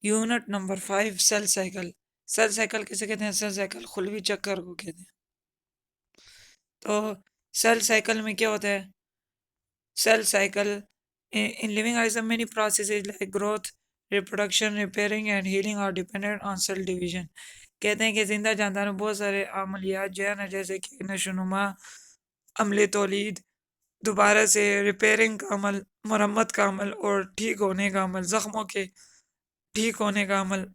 Unit number 5, cell cycle. Cell cycle किसे कहते हैं? सेल साइकिल खुलवी चक्कर को कहते हैं। तो सेल साइकिल में क्या होता है? Cell cycle in living organism many processes like growth, reproduction, repairing and healing are dependent on cell division। कहते हैं कि जिंदा जानदार में बहुत सारे अमलियात जो है ना, जैसे कि नशोनुमा, अमले तौलीद, दोबारा से रिपेयरिंग का अमल, मरम्मत का अमल और ठीक होने का अमल, जख्मों के ठीक होने का अमल,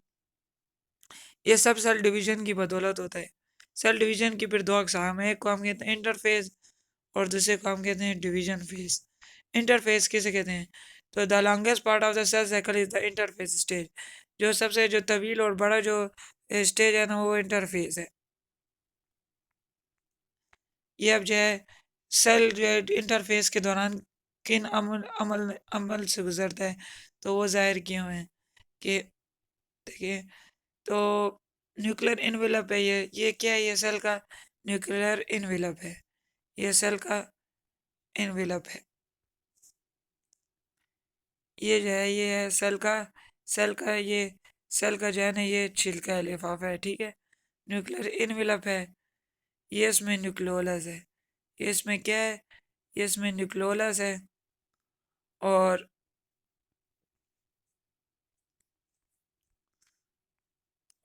ये सब सेल डिवीजन की बदौलत होता है। सेल डिवीजन की फिर दो अकसाम है, एक को हम कहते हैं इंटरफेज और दूसरे को हम कहते हैं डिवीजन फेज। इंटरफेज किसे कहते हैं? तो the longest part of the cell cycle is the interphase stage. जो सबसे जो तवील और बड़ा जो स्टेज है ना, वो इंटरफेज है। ये अब जो है सेल जो है इंटरफेस के दौरान किन अमल अमल अमल से गुजरता है, तो वो जाहिर किए हुए हैं कि देखिए, तो न्यूक्लियर इनवेलप है ये क्या है? ये सेल का न्यूक्लियर इनवेलप है। ये सेल का इनवेलप है। ये जो है ये है सेल का ये सेल का जो है ना, ये छिलका है, लिफाफा है, ठीक है। न्यूक्लियर इनवेलप है, ये इसमें न्यूक्लियोलस है। ये इसमें क्या है? ये इसमें न्यूक्लियोलस है।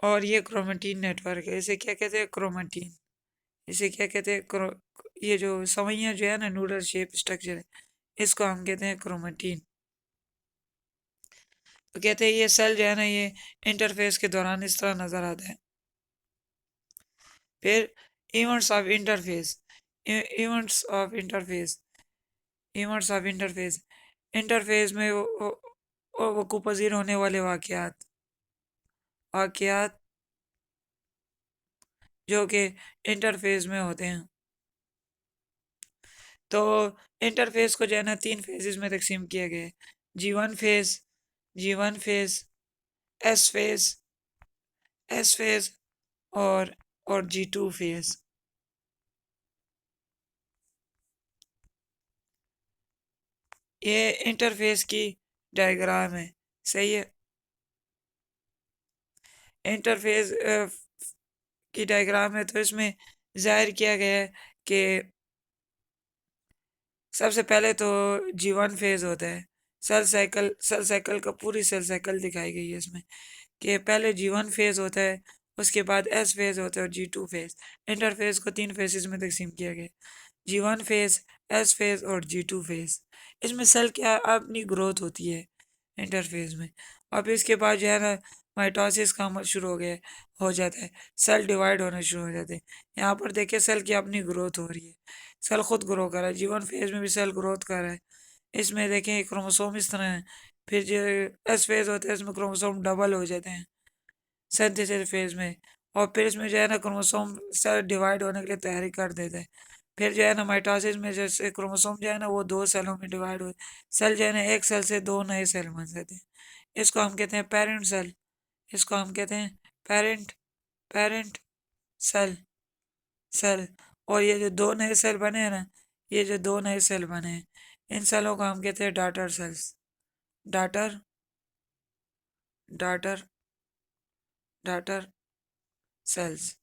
और ये क्रोमेटिन नेटवर्क है। इसे क्या कहते हैं? क्रोमेटिन। इसे क्या कहते हैं? ये जो सवैयाँ जो है ना, नूडल शेप स्ट्रक्चर है, इसको हम कहते हैं क्रोमेटिन। तो कहते हैं ये सेल जो है ना, ये इंटरफेस के दौरान इस तरह नजर आता है। फिर events of interface. Events of interface. Events of interface. Interface में वकू पजीर होने वाले वाकयात वाकयात जो कि इंटरफेस में होते हैं। तो इंटरफेस को जो है ना, 3 फेजेस में तकसीम किया गया है। G1 phase, G1 phase, S phase, S phase और G2 फेज। ये इंटरफेस की डायग्राम है, सही है। इंटरफेस की डायग्राम है, तो इसमें जाहिर किया गया है कि सबसे पहले तो G1 फेज होता है। सेल साइकिल का पूरी सेल साइकिल दिखाई गई है इसमें, कि पहले G1 फेज होता है, उसके बाद एस फेज होता है और G2 फेज। इंटरफेस को 3 फेजेस में तकसीम किया गया, G1 फेज, एस फेज और G2 फेज। इसमें सेल क्या अपनी ग्रोथ होती है इंटरफेज में। और फिर इसके बाद जो है ना, माइटोसिस का अमल शुरू हो जाता है, सेल डिवाइड होना शुरू हो जाते हैं। यहाँ पर देखिए सेल की अपनी ग्रोथ हो रही है, सेल खुद ग्रो कर रहा है। G1 फेज में भी सेल ग्रोथ कर रहा है। इसमें देखें क्रोमोसोम इस तरह है। फिर जो एस फेज होता है, इसमें क्रोमोसोम डबल हो जाते हैं सिंथेसिस फेज में। और फिर इसमें जो है ना, क्रोमोसोम सेल डिवाइड होने के लिए तैयारी कर देते हैं। फिर जो है ना, माइटोसिस में जैसे क्रोमोसोम जो है ना, वो 2 सेलों में डिवाइड हो, सेल जो है ना, एक सेल से 2 नए सेल बन जाते हैं। इसको हम कहते हैं पेरेंट सेल। इसको हम कहते हैं पेरेंट पेरेंट सेल सेल। और ये जो 2 नए सेल बने हैं ना, ये जो 2 नए सेल बने हैं, इन सेलों को हम कहते हैं daughter cells. Daughter daughter daughter cells.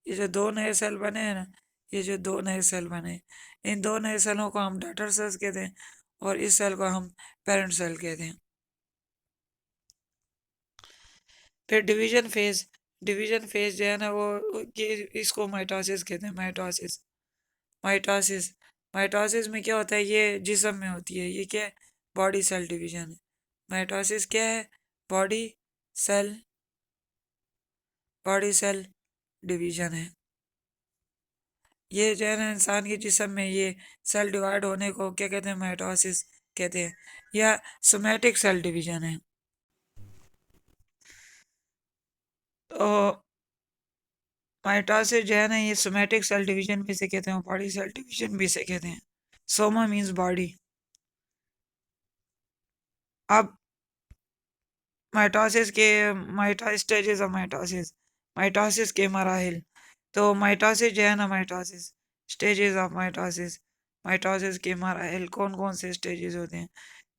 ये जो 2 नए सेल बने हैं ना, ये जो 2 नए सेल बने हैं, इन 2 नए सेलों को हम डाटर सेल्स कहते हैं और इस सेल को हम पेरेंट सेल कहते हैं। फिर डिवीजन फेज जो है ना, वो ये इसको माइटोसिस कहते हैं। माइटोसिस माइटोसिस माइटोसिस में क्या होता है? ये जिस्म में होती है। ये क्या है? बॉडी सेल डिवीजन है। माइटोसिस क्या है? Body cell body cell division है। ये जो है ना, इंसान के जिस्म में ये सेल डिवाइड होने को क्या कहते हैं? माइटोसिस कहते हैं, या सोमैटिक सेल डिवीजन है। तो माइटोसिस जो है ना, ये सोमैटिक सेल डिवीजन भी से कहते हैं, बॉडी सेल डिवीजन भी से कहते हैं। Soma means body. अब माइटोसिस के स्टेजेस ऑफ माइटोसिस के मराहिल। तो माइटोसिस जो है ना, माइटोसिस स्टेजेस ऑफ माइटोसिस के मराहिल कौन कौन से स्टेजेस होते हैं?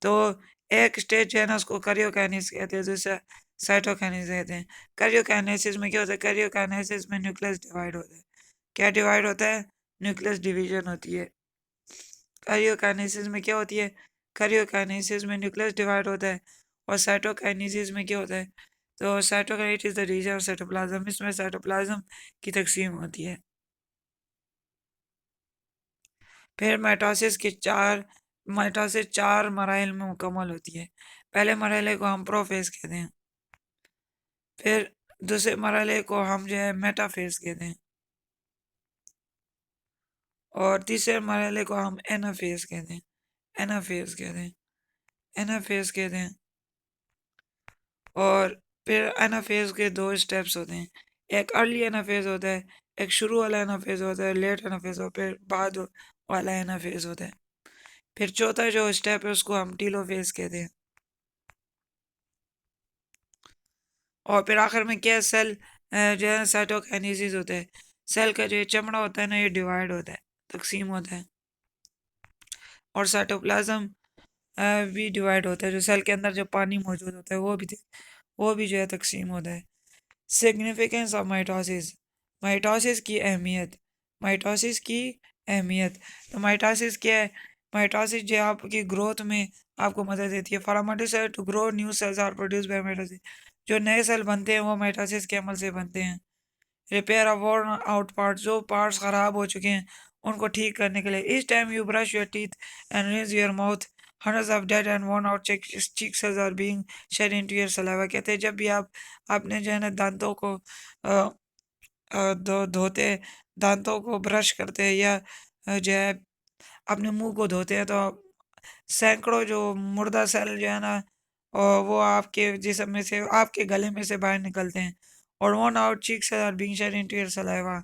तो एक स्टेज जो है ना उसको करियोकाइनेसिस कहते हैं, दूसरा साइटोकाइनेसिस कहते हैं। करियोकाइनेसिस में क्या होता है, करियोकाइनेसिस में न्यूक्लियस डिवाइड होता है। क्या डिवाइड होता है, न्यूक्लियस डिवीजन होती है। करियोकाइनेसिस में क्या होती है, करियोकाइनेसिस में न्यूक्लियस डिवाइड होता है। और साइटोकाइनेसिस में क्या होता है, तो cytokinesis the region of cytoplasm, इसमें साइटोप्लाज्म की तकसीम होती है। फिर माइटोसिस चार मराइल में मुकम्मल होती है। पहले मरहले को हम प्रोफेज कहते हैं, फिर दूसरे मरहले को हम जो है मेटाफेज कहते हैं, और तीसरे मरहले को हम एनाफेज कहते हैं। एनाफेज कहते हैं, एनाफेज कहते हैं। और फिर एनाफेज के दो स्टेप्स होते हैं, एक अर्ली एनाफेज होता है, एक शुरू वाला एनाफेज होता है, लेट एनाफेज होता है, फिर बाद वाला एनाफेज होता है। फिर चौथा जो स्टेप है उसको हम टीलोफेज कहते हैं। और फिर आखिर में क्या, सेल जो है साइटोकाइनेसिस होता है। सेल का जो ये चमड़ा होता है ना, ये डिवाइड होता है, तकसीम होता है। और साइटोप्लाज्म भी डिवाइड होता है, जो सेल के अंदर जो पानी मौजूद होता है वो भी जो है तकसीम होता है। सिग्निफिकेंस ऑफ माइटोसिस, माइटोसिस की अहमियत, माइटोसिस की अहमियत। तो माइटोसिस क्या है, माइटोसिस जो है आपकी ग्रोथ में आपको मदद देती है। For cell to grow new cells are produce by mitosis, जो नए सेल बनते हैं वो माइटोसिस के अमल से बनते हैं। Repair of worn out parts, जो पार्ट्स खराब हो चुके हैं उनको ठीक करने के लिए। इस time you brush your teeth and rinse your mouth, hundreds of dead and worn out cheek cells are being shed into your saliva। कहते हैं जब भी आप अपने जो है ना दांतों को धोते, दांतों को ब्रश करते हैं या जो है अपने मुंह को धोते हैं, तो सैकड़ों जो मुर्दा सेल जो है ना, और वो आपके जिस्म में से, आपके गले में से बाहर निकलते हैं। और one out cheek cell are being shed into your saliva,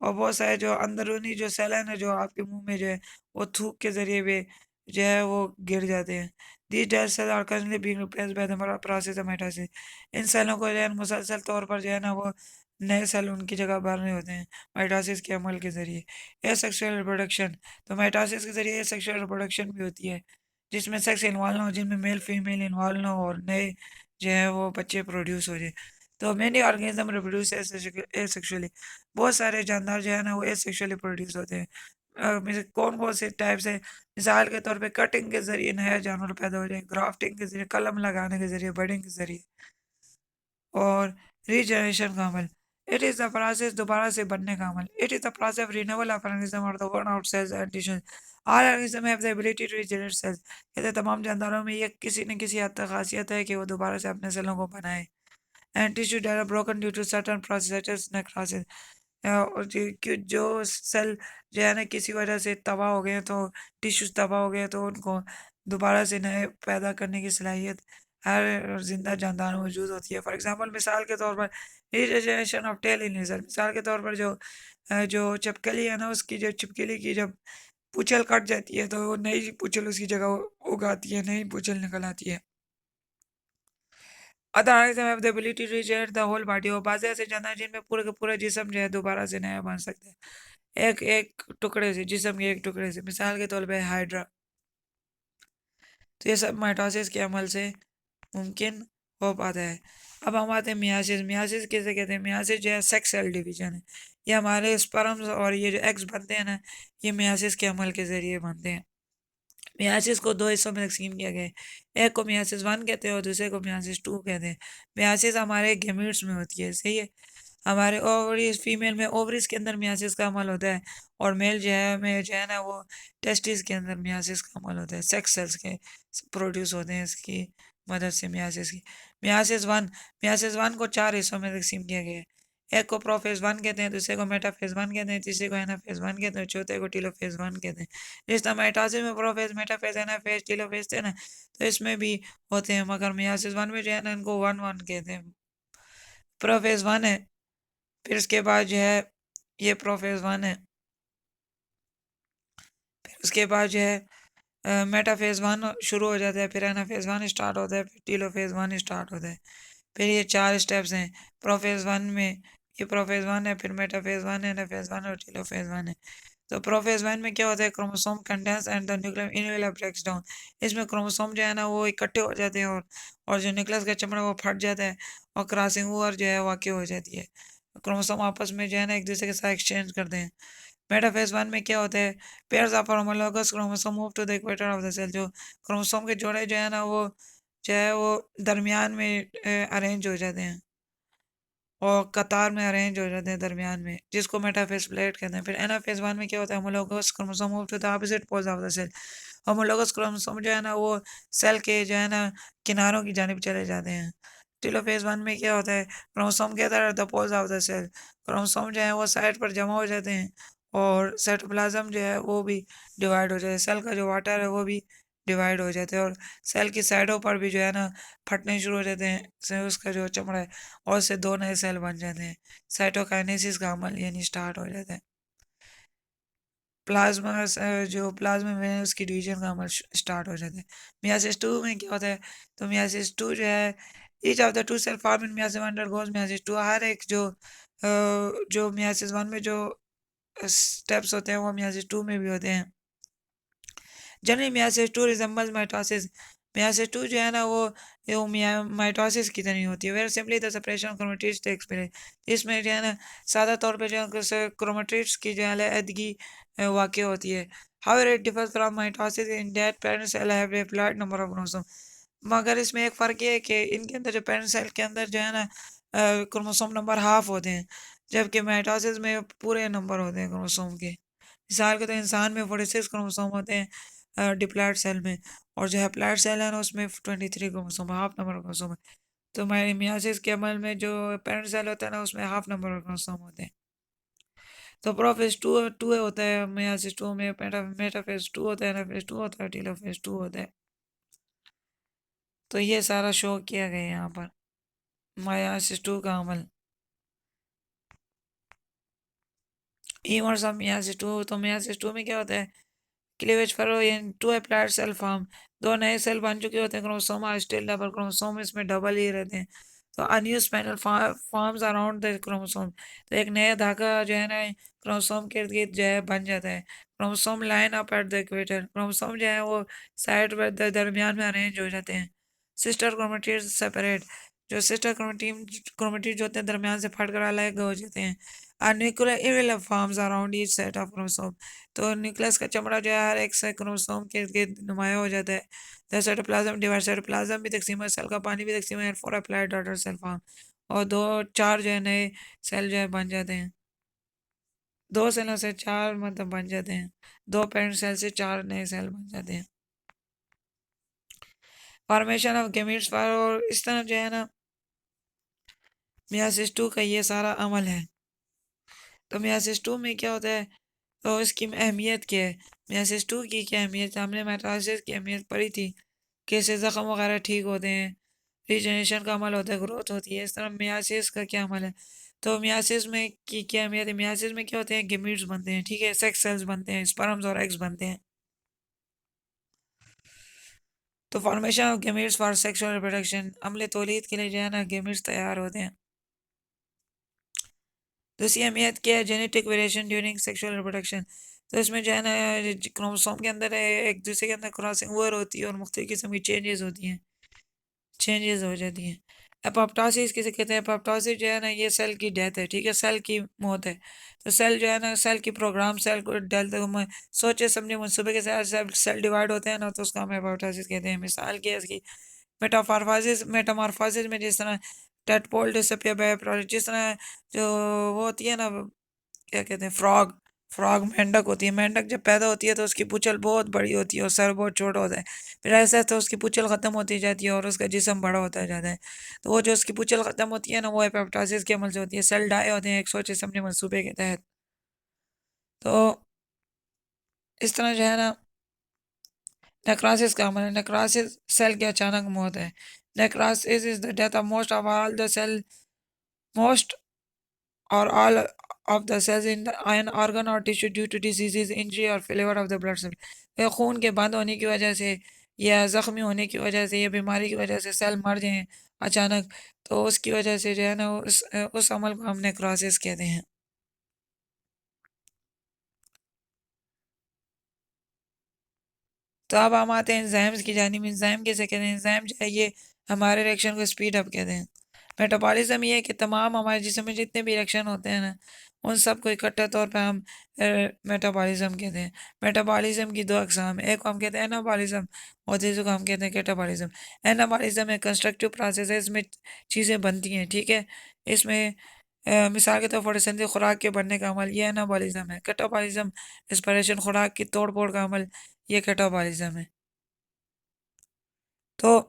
और बहुत सारे जो अंदरूनी जो सेल है ना, जो आपके मुंह में जो है वो थूक के जरिए भी जो है वो गिर जाते हैं। These dead cell are currently being replaced by the process of mitosis, इन सेलों को जो है मुसलसल तौर पर जो है ना वो नए सेल उनकी जगह भर रहे होते हैं माइटोसिस के अमल के जरिए। ए सेक्सुअल रिप्रोडक्शन, तो माइटोसिस के जरिए सेक्सुअल रिप्रोडक्शन भी होती है, जिसमें सेक्स इन्वॉल्व ना हो, जिनमें मेल फीमेल इन्वॉल्व ना हो, और नए जो है वो बच्चे प्रोड्यूस हो जाए। तो मैनी ऑर्गेनिज्म रिप्रोड्यूस एसेक्सुअली, बहुत सारे जानदार जो है ना वो एसेक्सुअली प्रोड्यूस होते हैं। कौन कौन से टाइप्स है, मिसाल के तौर पे कटिंग के जरिए नया जानवर पैदा हो जाए, ग्राफ्टिंग के जरिए, कलम लगाने के जरिए, बडिंग के जरिए, और रीजनरेशन का अमल। इट इज़ द प्रोसेस, दोबारा से बनने का अमल। It is the process of renewal of organism और the worn out cells and tissues. All organism have the ability to regenerate cells, कहते हैं तमाम जानदारों में ये किसी न किसी हद तक खासियत है कि वो दोबारा से अपने सेलों को बनाए। And tissue develop broken due to certain process necrosis, और जो सेल जो है ना किसी वजह से तबाह हो गए हैं, तो टिश्यूज तबाह हो गए हैं, तो उनको दोबारा से नए पैदा करने की सलाहियत हर जिंदा जानदार में मौजूद होती है। फॉर एग्जांपल, मिसाल के तौर पर regeneration of tail in lizard, मिसाल के तौर पर जो छिपकली है ना, उसकी जो छिपकली की जब पूंछल कट जाती है तो वो नई पूंछल उसकी जगह उगाती है, नई पूंछल निकल आती है। Other organism have the ability to regenerate the whole body, और बाज़ ऐसे जानदार जिनमें पूरे का पूरा जिस्म जो है दोबारा से नया बन सकता है, एक एक टुकड़े से, जिस्म के एक टुकड़े से। मिसाल के तौर पे हाइड्रा। तो ये सब माइटोसिस के अमल से मुमकिन हो पाता है। अब हम आते हैं मियासिस। मियासिस किसे कहते हैं, मियासिस जो है सेक्स सेल डिवीजन है। ये हमारे स्पर्म्स और ये जो एग्स बनते हैं ना, ये मियासिस के अमल के जरिए बनते हैं। मियासिस को दो हिस्सों में तकसीम किया गया है, एक को मियासिस वन कहते हैं और दूसरे को मियासिस टू कहते हैं। मियासिस हमारे गेमीट्स में होती है, सही है। हमारे ओवरीज, फीमेल में ओवरीज के अंदर मियासिस का अमल होता है, और मेल जो है ना वो टेस्टिस के अंदर मियासिस का अमल होता है। सेक्स सेल्स के प्रोड्यूस होते हैं इसकी मदद से मियासिस की। मियासिस वन को चार हिस्सों में तकसीम किया गया है। एक को प्रोफेज वन कहते हैं, दूसरे को मेटाफेज वन कहते हैं, तीसरे को एनाफेज वन कहते हैं, चौथे को टीलोफेज वन कहते हैं। रिश्ता माइटोसिस में प्रोफेज, मेटाफेज, एनाफेज, टीलोफेज थे ना, तो इसमें भी होते हैं, मगर मियासिस वन में जो है ना इनको वन वन कहते हैं। प्रोफेज वन है, फिर उसके बाद जो है ये प्रोफेज वन है, फिर उसके बाद जो है मेटाफेज वन शुरू हो जाता है, फिर एनाफेज वन स्टार्ट होता है, फिर टीलोफेज वन स्टार्ट होता है। फिर ये चार स्टेप्स हैं प्रोफेज वन में। ये प्रोफेज वन है, फिर मेटाफेज वन है, एनाफेज वन और टीलोफेज वन है। तो प्रोफेज वन में क्या होता है, chromosome condense and the nuclear envelope breaks down. इसमें क्रोमोसोम जो है ना वो इकट्ठे हो जाते हैं, और जो न्यूक्लियस का चमड़ा वो फट जाता है, और क्रॉसिंग ओवर जो है वाक़ई हो जाती है। क्रोमोसोम आपस में जो है ना एक दूसरे के साथ एक्सचेंज करते हैं। मेटाफेज वन में क्या होता है, pairs of homologous chromosome move to the equator of the cell. जो क्रोमोसोम के जोड़े जो है ना वो जो है वो दरमियान में अरेंज हो जाते हैं, और कतार में अरेंज हो जाते हैं दरमियान में, जिसको मेटाफेज प्लेट कहते हैं। फिर एनाफेज वन में क्या होता है, homologous chromosome move to the opposite poles of the cell. Homologous chromosome जो है ना वो सेल के जो है ना किनारों की जानिब चले जाते हैं। टेलोफेज वन में क्या होता है, क्रोमोसोम के other the poles of the cell. Chromosome जो है वो साइड पर जमा हो जाते हैं, और साइटोप्लाज्म जो है वो भी डिवाइड हो जाता है। सेल का जो वाटर है वो भी डिवाइड हो जाते हैं, और सेल की साइडों पर भी जो है ना फटने शुरू हो जाते हैं से उसका जो चमड़ा है, और उससे दो नए सेल बन जाते हैं। साइटोकाइनेसिस का अमल यानी स्टार्ट हो जाता है। प्लाज्मा जो प्लाज्मा में है उसकी डिवीजन का अमल स्टार्ट हो जाता है। मियासिस टू में क्या होता है, तो मियासिस टू जो है, each of the two cell form in meiosis one undergoes meiosis two. हर एक जो मियासिस वन में जो स्टेप्स होते हैं वो मियासिस टू में भी होते हैं। Generally meiosis two resembles mitosis. Meiosis two जो है ना वो माइटोसिस की तरह होती है, where simply the separation of chromatids takes place. इसमें जो है ना सादा तौर पे जो है क्रोमेटिड्स की जो है अलहदगी वाक़ई होती है। However it differs from mitosis in that parent cell have a flat number of chromosome. मगर इसमें एक फ़र्क ये है कि इनके अंदर जो पेरेंट सेल के अंदर जो है ना क्रोमोसोम नंबर हाफ होते हैं, जबकि माइटोसिस में पूरे नंबर होते हैं क्रोमोसोम के। मिसाल के तो इंसान में 46 क्रोमोसोम होते हैं डिप्लॉयड सेल में, और जो हैप्लॉयड सेल है ना उसमें 23 chromosome, half number of chromosome है। तो मियासिस के अमल में जो पेरेंट सेल होता है ना उसमें हाफ नंबर ऑफ क्रोमोसोम होते हैं। तो प्रोफेज टू टू होता है, मियासिस टू में मेटाफेज टू होता है, एनाफेज टू होता है, टेलोफेज टू होता है। तो ये सारा शो किया गया है यहाँ पर मियासिस टू का अमल। ईमर्स ऑफ मियासिस टू, तो मियासिस टू में क्या होता है, cleavage furrow in two applied cell form. दो नए सेल बन चुके होते हैं, chromosome are still double, chromosome इसमें डबल ही रहते हैं। तो a spinal forms around the chromosome. तो एक नया धागा जो है ना क्रोमोसोम के इर्द गिर्द जो है बन जाता है। Chromosome line up at the equator. Chromosome जो है वो साइड पर दरमियान में अरेंज हो जाते हैं। Sister chromatids separate. जो सिस्टर क्रोमेटिड जो होते हैं दरमियान से फट कर अलग हो जाते हैं। Nuclear irregular forms around each set of chromosome. तो न्यूक्लियस का चमड़ा जो है हर एक से क्रोमोसोम के इर्द नुमाया हो जाता है। द साइटोप्लाज्म डिवाइड, साइटोप्लाज्म भी तकसीम है, सेल का पानी भी तकसीम है, four applied daughter cell form. और दो चार जो है नए सेल जो है बन जाते हैं। दो सेलों से चार मतलब बन जाते हैं, दो पेरेंट सेल से चार नए सेल बन जाते हैं। फॉर्मेशन ऑफ गेमीट्स और इस तरह जो है ना मियासिस टू का ये सारा अमल है। तो मियासिस टू में क्या होता है, तो इसकी अहमियत क्या है, मियासिस टू की क्या अहमियत है, हमने मेटासिस की अहमियत पढ़ी थी, कैसे ज़ख्म वगैरह ठीक होते हैं, रीजनरेशन का अमल होता है, ग्रोथ होती है। इस तरह मियासिस का क्या अमल है, तो मियासिस में की क्या अहमियत है, मियासिस में क्या होते हैं, गेमीट्स बनते हैं, ठीक है, सेक्स सेल्स बनते हैं, स्पर्म्स और एग्स बनते हैं। तो formation of gametes for sexual reproduction, अमले तौलीद के लिए जो है ना गेमीट्स तैयार होते हैं। दूसरी अहमियत क्या है, genetic variation during sexual reproduction. तो इसमें जो है ना क्रोमोसोम के अंदर एक दूसरे के अंदर क्रॉसिंग ओवर होती है, और मुख्तलिफ किस्म की चेंजेस होती हैं, चेंजेस हो जाती हैं। एपोप्टोसिस किसे कहते हैं, एपोप्टोसिस जो है ना ये सेल की डेथ है, ठीक है, सेल की मौत है। तो सेल जो है ना सेल की प्रोग्राम सेल को डलते सोचे समझे मनसूबे के साथ सेल डिवाइड होते हैं ना, तो उसका हम एपोप्टोसिस कहते हैं। मिसाल की है इसकी मेटामॉर्फोसिस, मेटामॉर्फोसिस में जिस तरह टेटपोल डिसअपियर बाय प्रोसेस, जिस तरह जो वो होती है ना क्या कहते हैं, फ्रॉग, फ्रॉग मेंढक होती है। मेंढक जब पैदा होती है तो उसकी पूंछल बहुत बड़ी होती है और सर बहुत छोटा होता है। फिर ऐसे ऐसे उसकी पूंछल ख़त्म होती जाती है और उसका जिस्म बड़ा होता जाता है। तो वो जो उसकी पूंछल ख़त्म होती है ना वो एपोप्टोसिस के अमल से होती है। सेल डाई होते हैं एक सोचे समझे मंसूबे के तहत। तो इस तरह जो है ना नेक्रोसिस का अमल है। नेक्रोसिस सेल की अचानक मौत है। Necrosis is the death of most of all the cell, most or all of the cells in an organ or tissue due to diseases, injury or failure of the blood cell। ये खून के बंद होने की वजह से या ज़ख्मी होने की वजह से या बीमारी की वजह से सेल मर जाएं अचानक, तो उसकी वजह से जो है ना उस अमल को हम नेक्रोसिस कहते हैं। तो अब हम आते हैं एंजाइम्स की जानिब। एंजाइम कैसे कहते हैं? एंजाइम जो है ये हमारे रिएक्शन को स्पीड अप कहते हैं। मेटाबॉलिज्म ये है कि तमाम हमारे जिस्म में जितने भी रिएक्शन होते हैं ना, उन सब को इकट्ठा तौर पे हम मेटाबॉलिज्म कहते हैं। मेटाबॉलिज्म की दो अकसाम है, एक को हम कहते हैं एनाबॉलिज्म और दूसरे को हम कहते हैं कैटाबॉलिज्म। एनाबॉलिज्म एक कंस्ट्रक्टिव प्रोसेस है, इसमें चीज़ें बनती हैं, ठीक है। इसमें मिसाल के तौर पर फोटोसिंथेसिस खुराक के बनने का अमल, ये एनाबॉलिज्म है। कैटाबॉलिज्म रेस्पिरेशन खुराक की तोड़ फोड़ का अमल, ये कैटाबॉलिज्म है। तो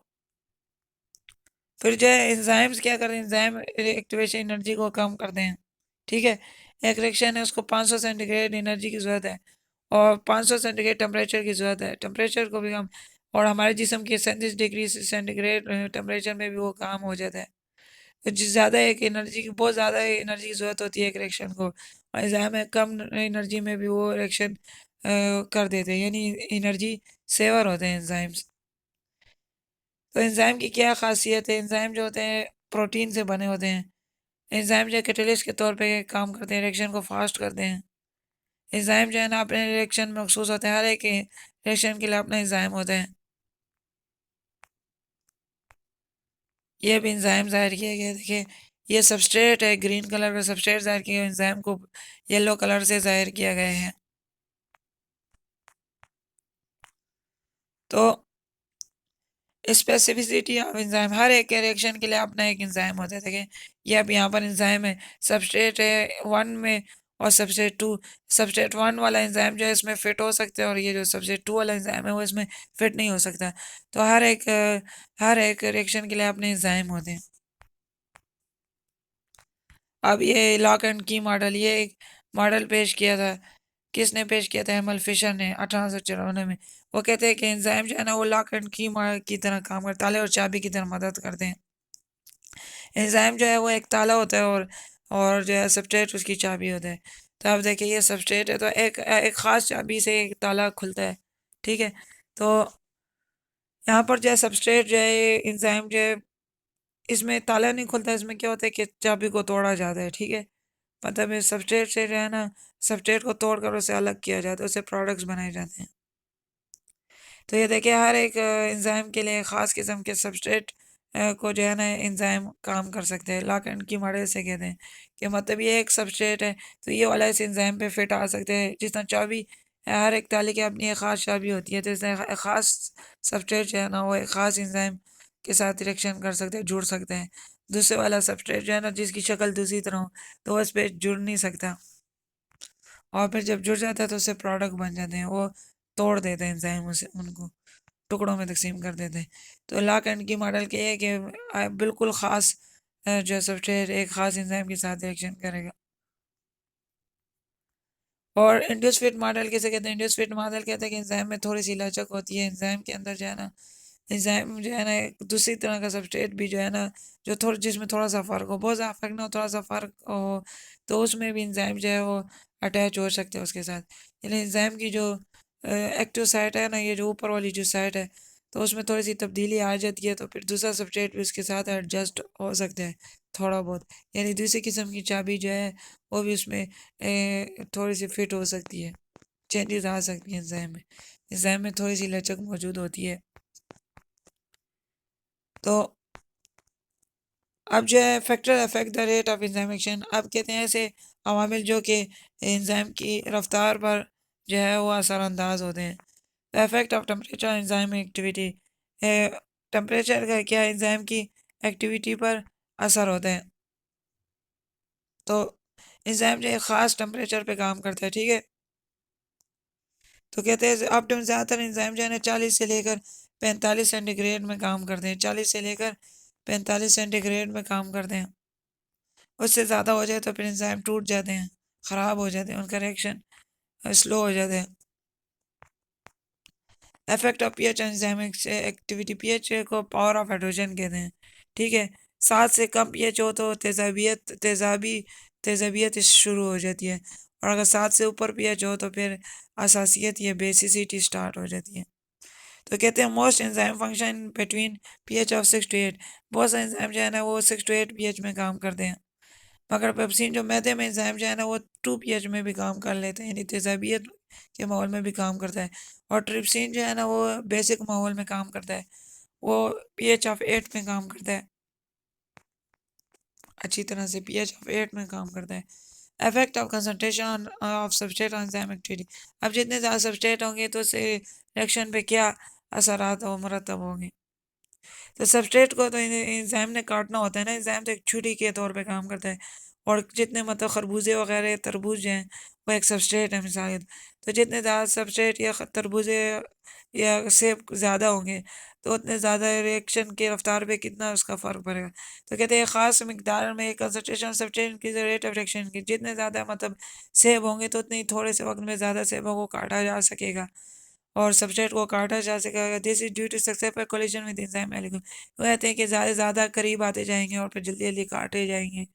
फिर जो है एंजाइम्स क्या करते हैं? एंजाइम एक्टिवेशन एनर्जी को कम करते हैं, ठीक है। एक रिएक्शन है, उसको 500 सेंटीग्रेड एनर्जी की ज़रूरत है और 500 सेंटीग्रेड टेम्परेचर की ज़रूरत है। टेम्परेचर को भी कम, और हमारे जिस्म के 37 डिग्री सेंटीग्रेड टेम्परेचर में भी वो काम हो जाता है। तो जिस ज़्यादा एक एनर्जी की, बहुत ज़्यादा एनर्जी की ज़रूरत होती है एक रिएक्शन को, और एंजाइम में कम एनर्जी में भी वो रिएक्शन कर देते हैं, यानी एनर्जी सेवर होते हैं एंजाइम्स। तो एंजाइम की क्या खासियत है? एंजाइम जो होते हैं प्रोटीन से बने होते हैं। एंजाइम जो है कैटलिस्ट के तौर पे काम करते हैं, रिएक्शन को फास्ट करते हैं। एंजाइम जो है ना अपने रिएक्शन में मखसूस होते हैं, हर एक रिएक्शन के लिए अपना एंजाइम होते हैं। ये भी एंजाइम जाहिर किया गया है, देखिए ये सबस्ट्रेट है, ग्रीन कलर का सबस्ट्रेट जाहिर किया, एंजाइम को येलो कलर से जाहिर किया गया है। तो स्पेसिफिसिटी ऑफ एंजाइम, हर एक रिएक्शन के लिए अपना एक एंजाइम होता है। देखिए ये अब यहाँ पर एंजाइम है, सबस्ट्रेट है वन में और सबस्ट्रेट टू। सबस्ट्रेट वन वाला एंजाइम जो है इसमें फिट हो सकता है, और ये जो सबस्ट्रेट टू वाला एंजाइम है वो इसमें फिट नहीं हो सकता। तो हर एक रिएक्शन के लिए अपने एंजाइम होते हैं। अब ये लॉक एंड की मॉडल, ये एक मॉडल पेश किया था, किसने पेश किया था? एमल फिशर ने 1894 में। वो कहते हैं कि एंजाइम जो है ना वो लॉक एंड की तरह काम करते, ताले और चाबी की तरह मदद करते हैं। एंजाइम जो है वो एक ताला होता है, और जो है सबस्ट्रेट उसकी चाबी होता है। तो आप देखिए ये सबस्ट्रेट है, तो एक एक ख़ास चाबी से एक ताला खुलता है, ठीक है। तो यहाँ पर जो है सबस्ट्रेट जो है एंजाइम जो है, इसमें ताला नहीं खुलता, इसमें क्या होता है कि चाबी को तोड़ा जाता है, ठीक है। मतलब ये सबस्ट्रेट से जो है ना, सबस्ट्रेट को तोड़ कर उसे अलग किया जाता है, उससे प्रोडक्ट्स बनाए जाते हैं। तो ये देखिए हर एक एंजाइम के लिए ख़ास किस्म के सबस्ट्रेट को जो है ना एंजाइम काम कर सकते हैं। लॉक एंड की मॉडल से कहते हैं कि मतलब ये एक सबस्ट्रेट है, तो ये वाला इस एंजाइम पे फिट आ सकते हैं। जिस तरह चाबी, हर एक ताले की अपनी एक ख़ास चाबी होती है, तो इस तरह एक ख़ास सबस्ट्रेट जो है ना वो एक ख़ास एंजाइम के साथ रिएक्शन कर सकते हैं, जुड़ सकते हैं। दूसरे वाला सबस्ट्रेट जो है ना जिसकी शक्ल दूसरी तरह हो, तो वो इस पर जुड़ नहीं सकता, और फिर जब जुड़ जाता है तो उससे प्रोडक्ट बन जाते हैं, वो तोड़ देते हैं एंजाइम उसे, उनको टुकड़ों में तकसीम कर देते हैं। तो लॉक एंड की मॉडल के है कि बिल्कुल ख़ास जो सॉफ्टवेयर एक ख़ास एंजाइम के साथ रिएक्शन करेगा। और इंड्यूस फिट मॉडल किसे कहते हैं? इंड्यूस फिट मॉडल कहते हैं कि एंजाइम में थोड़ी सी लचक होती है, एंजाइम के अंदर जो है ना, एंजाइम जो है ना एक दूसरी तरह का सबस्ट्रेट भी जो है ना, जो थोड़ा जिसमें थोड़ा सा फ़र्क हो, बहुत ज़्यादा फ़र्क ना हो, थोड़ा सा फ़र्क हो, तो उसमें भी एंजाइम जो है वो अटैच हो सकते हैं उसके साथ। यानी एंजाइम की जो एक्टिव साइट है ना, ये जो ऊपर वाली जो साइट है, तो उसमें थोड़ी सी तब्दीली आ जाती है, तो फिर दूसरा सबस्ट्रेट भी उसके साथ एडजस्ट हो सकता है थोड़ा बहुत। यानी दूसरी किस्म की चाबी जो है वो भी उसमें थोड़ी सी फिट हो सकती है, चेंजेस आ सकती हैं एंजाइम में। एंजाइम में थोड़ी सी लचक मौजूद होती है। तो अब जो है factor affect the rate of enzyme action, अब कहते हैं ऐसे अवामिल जो कि एंजाइम की रफ्तार पर जो है वो असरानंदाज होते हैं। Effect of temperature enzyme activity, temperature का क्या एंजाइम की एक्टिविटी पर असर होता है। तो एंजाइम जो है ख़ास टेम्परेचर पे काम करता है, ठीक है। तो कहते हैं अब तो ज़्यादातर एंजाइम जो है ना 40 से लेकर 45 सेंटीग्रेड में काम करते हैं, 40 से लेकर 45 सेंटीग्रेड में काम करते हैं। उससे ज़्यादा हो जाए तो फिर एंजाइम टूट जाते हैं, ख़राब हो जाते हैं, उनका रिएक्शन स्लो हो जाता है। Effect of pH enzymic activity, pH को पावर ऑफ हाइड्रोजन कहते हैं, ठीक है। 7 से कम पीएच हो तो तेजाबियत शुरू हो जाती है, और अगर 7 से ऊपर पीएच हो तो फिर असासियत या बेसिसिटी स्टार्ट हो जाती है। तो कहते हैं most enzyme function between pH of 6 to 8, बहुत सारे एंजाइम जो है ना वो 6 to 8 पीएच में काम करते हैं, मगर पेप्सिन जो मैदे में एंजाइम जो है ना वो 2 पीएच में भी काम कर लेते हैं, यानी तेजाबियत के माहौल में भी काम करता है। और ट्रिप्सिन जो है ना वो बेसिक माहौल में काम करता है, वो पीएच ऑफ 8 में काम करता है, अच्छी तरह से पीएच ऑफ 8 में काम करता है। Effect of concentration of substrate on enzyme activity, अब जितने ज़्यादा सबस्ट्रेट होंगे तो उससे रिएक्शन पे क्या असरात हो मरतब होंगे। तो सबस्ट्रेट को तो एंजाइम ने काटना होता है ना, एंजाइम तो एक छुरी के तौर पे काम करता है। और जितने मतलब खरबूजे वगैरह तरबूज हैं वो एक सबस्ट्रेट है मिसाल के, तो जितने ज़्यादा सबस्ट्रेट या तरबूजे या सेब ज़्यादा होंगे तो उतने ज़्यादा रिएक्शन की रफ्तार पे कितना उसका फ़र्क पड़ेगा। तो कहते हैं ख़ास मकदार में कंसनट्रेशन सबस्ट्रेट की रेट ऑफ रिएक्शन की, जितने ज़्यादा मतलब सेब होंगे तो उतने ही थोड़े से वक्त में ज़्यादा सेबों को काटा जा सकेगा और सबस्ट्रेट को काटा जा सकेगा। This is due to successful collision with enzyme molecule, वो कहते हैं कि ज़्यादा से ज़्यादा करीब आते जाएंगे और फिर जल्दी जल्दी काटे जाएंगे।